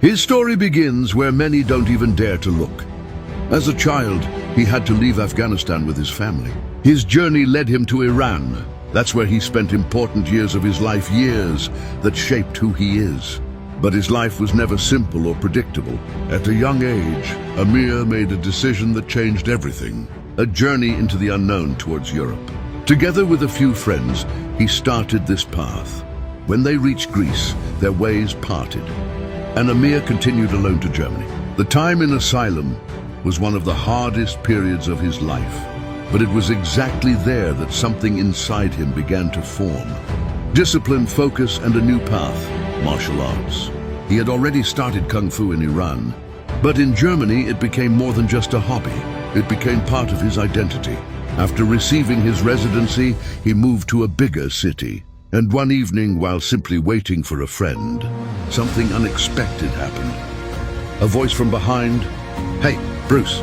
His story begins where many don't even dare to look. As a child, he had to leave Afghanistan with his family. His journey led him to Iran. That's where he spent important years of his life, years that shaped who he is. But his life was never simple or predictable. At a young age, AMIR made a decision that changed everything. A journey into the unknown towards Europe. Together with a few friends, he started this path. When they reached Greece, their ways parted, and AMIR continued alone to Germany. The time in asylum was one of the hardest periods of his life, but it was exactly there that something inside him began to form. Discipline, focus, and a new path, martial arts. He had already started Kung Fu in Iran, but in Germany it became more than just a hobby. It became part of his identity. After receiving his residency, he moved to a bigger city. And one evening, while simply waiting for a friend, something unexpected happened. A voice from behind, "Hey, Bruce."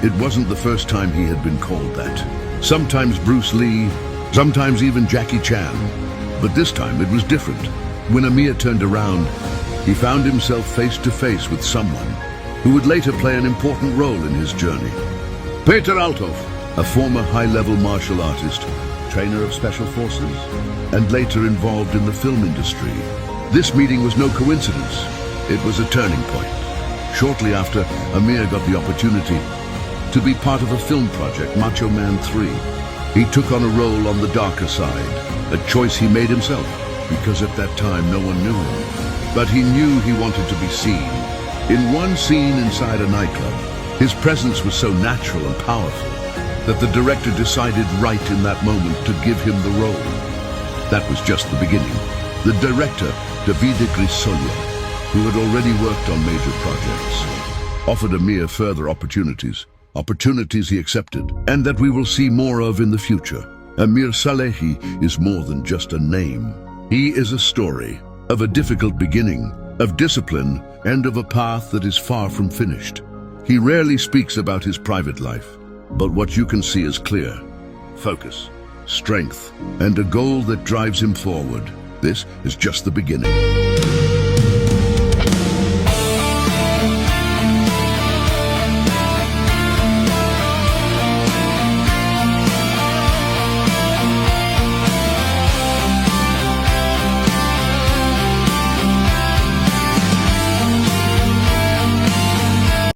It wasn't the first time he had been called that. Sometimes Bruce Lee, sometimes even Jackie Chan. But this time it was different. When AMIR turned around, he found himself face to face with someone who would later play an important role in his journey. Peter Althoff, a former high-level martial artist, trainer of special forces, and later involved in the film industry. This meeting was no coincidence. It was a turning point. Shortly after, AMIR got the opportunity to be part of a film project, Macho Man 3. He took on a role on the darker side, a choice he made himself, because at that time no one knew him. But he knew he wanted to be seen. In one scene inside a nightclub, his presence was so natural and powerful that the director decided right in that moment to give him the role. That was just the beginning. The director, TDS.Studio, who had already worked on major projects, offered AMIR further opportunities he accepted, and that we will see more of in the future. AMIR SALEHI is more than just a name. He is a story of a difficult beginning, of discipline, and of a path that is far from finished. He rarely speaks about his private life, but what you can see is clear: focus, strength, and a goal that drives him forward. This is just the beginning.